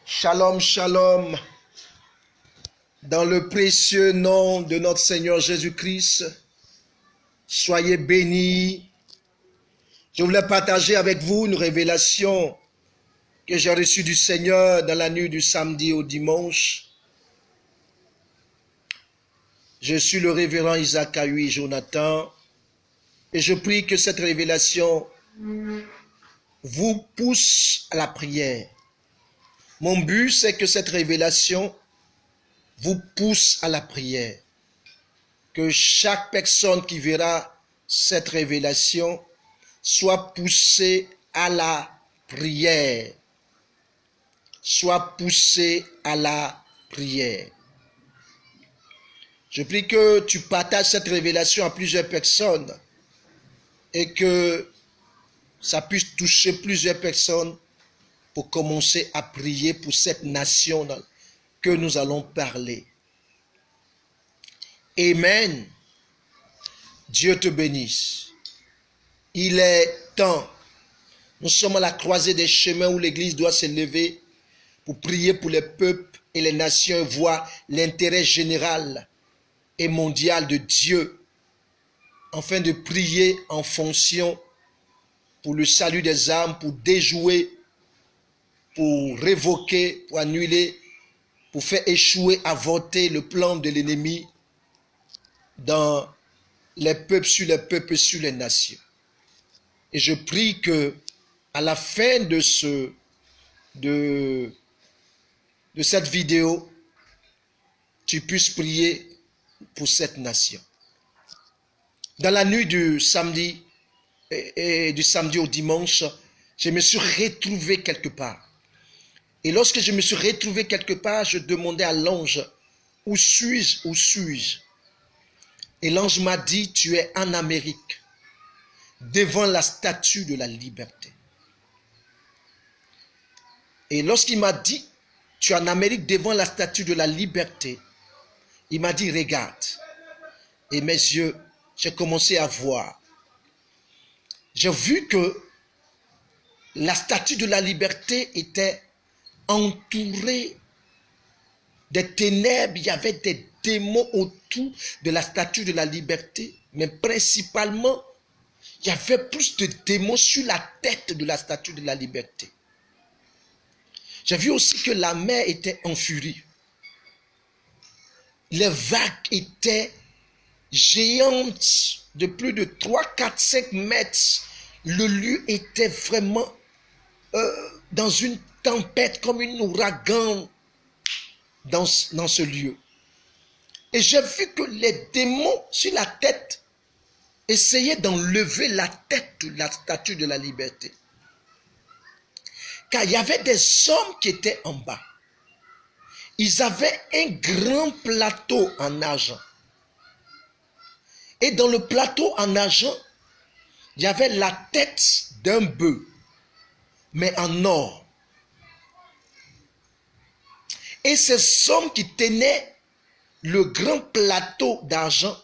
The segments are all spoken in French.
Shalom, shalom, dans le précieux nom de notre Seigneur Jésus-Christ, soyez bénis. Je voulais partager avec vous une révélation que j'ai reçue du Seigneur dans la nuit du samedi au dimanche. Je suis le révérend Isaac Ahui Jonathan et je prie que cette révélation vous pousse à la prière. Mon but, c'est que cette révélation vous pousse à la prière. Que chaque personne qui verra cette révélation soit poussée à la prière. Soit poussée à la prière. Je prie que tu partages cette révélation à plusieurs personnes et que ça puisse toucher plusieurs personnes pour commencer à prier pour cette nation que nous allons parler. Amen. Dieu te bénisse. Il est temps. Nous sommes à la croisée des chemins où l'Église doit se lever pour prier pour les peuples et les nations et voir l'intérêt général et mondial de Dieu, afin de prier en fonction pour le salut des âmes, pour déjouer, pour révoquer, pour annuler, pour faire échouer, avorter le plan de l'ennemi dans les peuples, sur les nations. Et je prie que à la fin de cette vidéo, tu puisses prier pour cette nation. Dans la nuit du samedi et du samedi au dimanche, je me suis retrouvé quelque part. Et lorsque je me suis retrouvé quelque part, je demandais à l'ange, où suis-je, où suis-je? Et l'ange m'a dit, tu es en Amérique, devant la statue de la liberté. Et lorsqu'il m'a dit, tu es en Amérique devant la statue de la liberté, il m'a dit, regarde. Et mes yeux, j'ai commencé à voir. J'ai vu que la statue de la liberté était entourée des ténèbres. Il y avait des démons autour de la statue de la liberté. Mais principalement, il y avait plus de démons sur la tête de la statue de la liberté. J'ai vu aussi que la mer était en furie. Les vagues étaient géantes de plus de 3, 4, 5 mètres. Le lieu était vraiment dans une tempête, comme un ouragan dans ce lieu. Et j'ai vu que les démons sur la tête essayaient d'enlever la tête de la statue de la liberté. Car il y avait des hommes qui étaient en bas. Ils avaient un grand plateau en argent. Et dans le plateau en argent, il y avait la tête d'un bœuf, mais en or. Et ces hommes qui tenaient le grand plateau d'argent,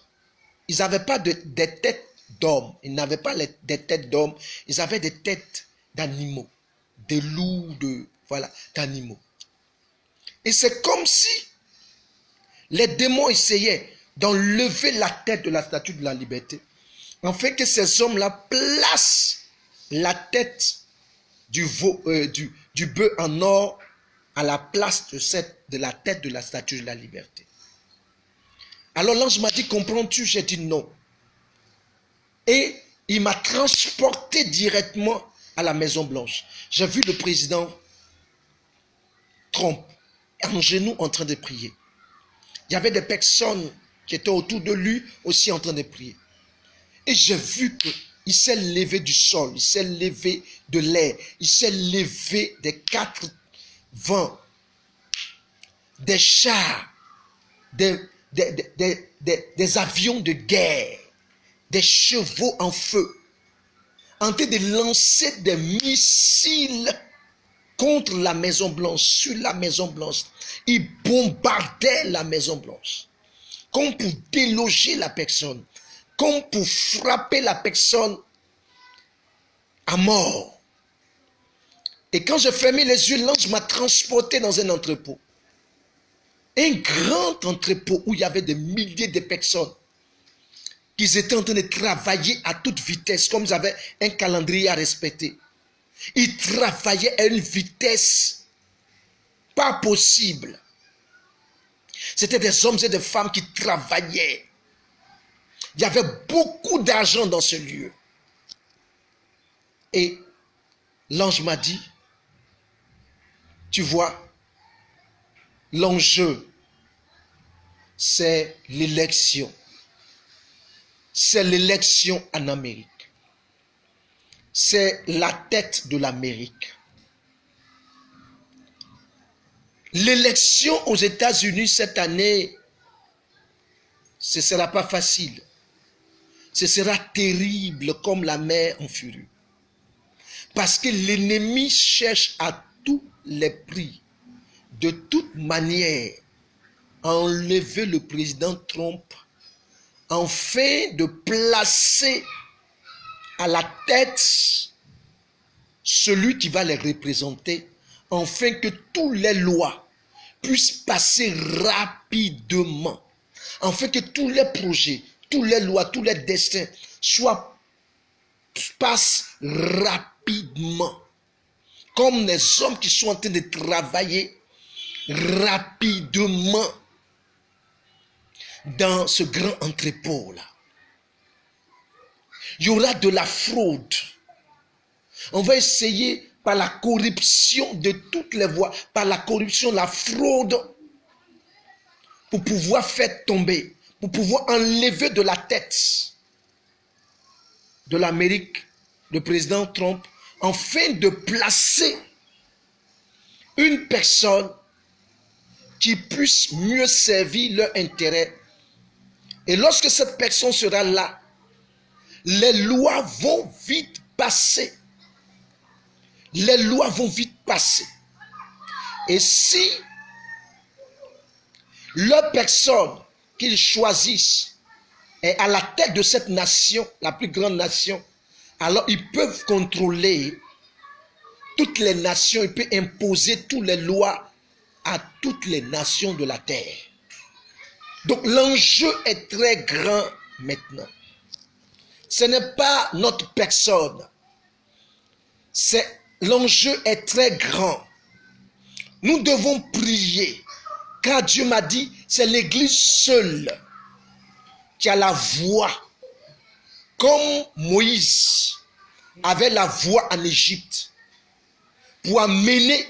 ils n'avaient pas des têtes d'hommes. Ils n'avaient pas des têtes d'hommes. Ils avaient des têtes d'animaux, de loups, d'animaux. Et c'est comme si les démons essayaient d'enlever la tête de la statue de la liberté, afin que ces hommes-là placent la tête du bœuf en or à la place de la tête de la statue de la liberté. Alors l'ange m'a dit, comprends-tu? J'ai dit non. Et il m'a transporté directement à la Maison Blanche. J'ai vu le président Trump en genoux en train de prier. Il y avait des personnes qui étaient autour de lui aussi en train de prier. Et j'ai vu qu'il s'est levé du sol, il s'est levé de l'air, il s'est levé des 4 vents, des chars, des avions de guerre, des chevaux en feu, en train de lancer des missiles contre la Maison Blanche, sur la Maison Blanche. Ils bombardaient la Maison Blanche, comme pour déloger la personne, comme pour frapper la personne à mort. Et quand j'ai fermé les yeux, l'ange m'a transporté dans un entrepôt. Un grand entrepôt où il y avait des milliers de personnes qui étaient en train de travailler à toute vitesse, comme ils avaient un calendrier à respecter. Ils travaillaient à une vitesse pas possible. C'était des hommes et des femmes qui travaillaient. Il y avait beaucoup d'argent dans ce lieu. Et l'ange m'a dit, tu vois, l'enjeu, c'est l'élection. C'est l'élection en Amérique. C'est la tête de l'Amérique. L'élection aux États-Unis cette année, ce ne sera pas facile. Ce sera terrible comme la mer en furie. Parce que l'ennemi cherche à tous les prix, de toute manière, à enlever le président Trump, afin de placer à la tête celui qui va les représenter, afin que toutes les lois puissent passer rapidement, afin que tous les projets, toutes les lois, tous les destins passent rapidement, comme les hommes qui sont en train de travailler rapidement dans ce grand entrepôt-là. Il y aura de la fraude. On va essayer par la corruption de toutes les voies, par la corruption, la fraude, pour pouvoir faire tomber, pour pouvoir enlever de la tête de l'Amérique, le président Trump, afin de placer une personne qui puisse mieux servir leur intérêt. Et lorsque cette personne sera là, les lois vont vite passer. Les lois vont vite passer. Et si leur personne qu'ils choisissent est à la tête de cette nation, la plus grande nation, alors ils peuvent contrôler toutes les nations, ils peuvent imposer toutes les lois à toutes les nations de la terre. Donc l'enjeu est très grand maintenant. Ce n'est pas notre personne. L'enjeu est très grand. Nous devons prier. Car Dieu m'a dit, c'est l'Église seule qui a la voix. Comme Moïse avait la voix en Égypte pour amener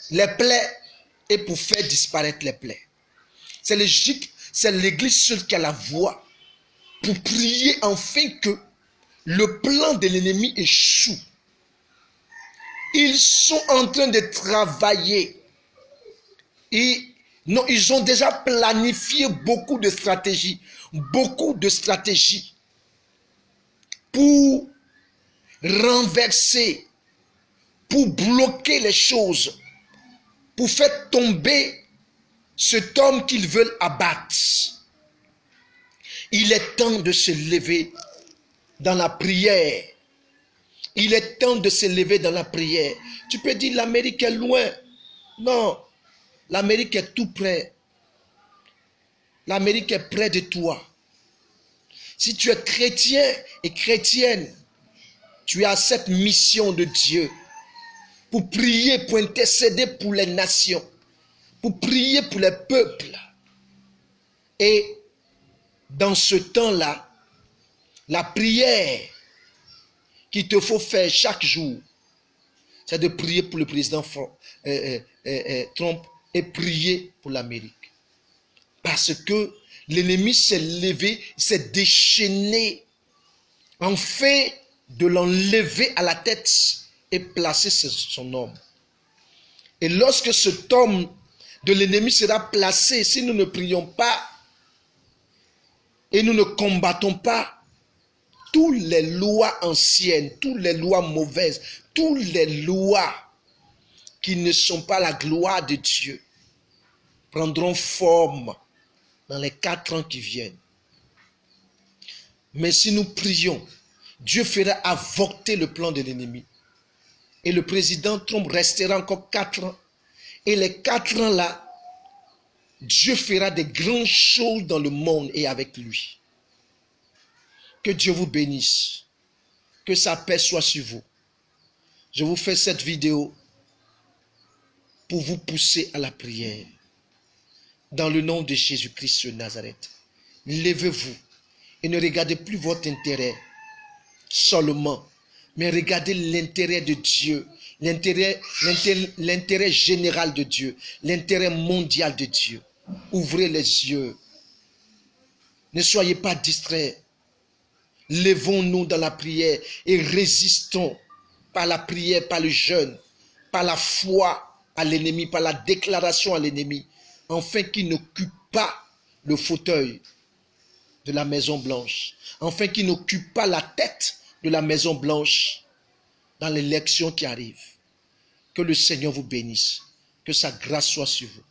les plaies et pour faire disparaître les plaies. C'est l'Église seule qui a la voix pour prier afin que le plan de l'ennemi échoue. Ils sont en train de travailler. Ils ont déjà planifié beaucoup de stratégies pour renverser, pour bloquer les choses, pour faire tomber cet homme qu'ils veulent abattre. Il est temps de se lever dans la prière. Il est temps de se lever dans la prière. Tu peux dire l'Amérique est loin. Non, l'Amérique est tout près. L'Amérique est près de toi. Si tu es chrétien et chrétienne, tu as cette mission de Dieu pour prier, pour intercéder pour les nations, pour prier pour les peuples. Et dans ce temps-là, la prière qu'il te faut faire chaque jour, c'est de prier pour le président Trump et prier pour l'Amérique. Parce que l'ennemi s'est levé, s'est déchaîné, afin de l'enlever à la tête et placer son homme. Et lorsque cet homme de l'ennemi sera placé, si nous ne prions pas et nous ne combattons pas, toutes les lois anciennes, toutes les lois mauvaises, toutes les lois qui ne sont pas la gloire de Dieu prendront forme dans les 4 ans qui viennent. Mais si nous prions, Dieu fera avorter le plan de l'ennemi. Et le président Trump restera encore 4 ans. Et les 4 ans là, Dieu fera des grandes choses dans le monde et avec lui. Que Dieu vous bénisse. Que sa paix soit sur vous. Je vous fais cette vidéo pour vous pousser à la prière. Dans le nom de Jésus-Christ de Nazareth. Levez-vous et ne regardez plus votre intérêt seulement, mais regardez l'intérêt de Dieu, l'intérêt général de Dieu, l'intérêt mondial de Dieu. Ouvrez les yeux. Ne soyez pas distraits. Levons-nous dans la prière et résistons par la prière, par le jeûne, par la foi à l'ennemi, par la déclaration à l'ennemi, afin qu'il n'occupe pas le fauteuil de la Maison Blanche, afin qu'il n'occupe pas la tête de la Maison Blanche dans l'élection qui arrive. Que le Seigneur vous bénisse, que sa grâce soit sur vous,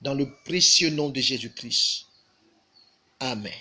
dans le précieux nom de Jésus-Christ. Amen.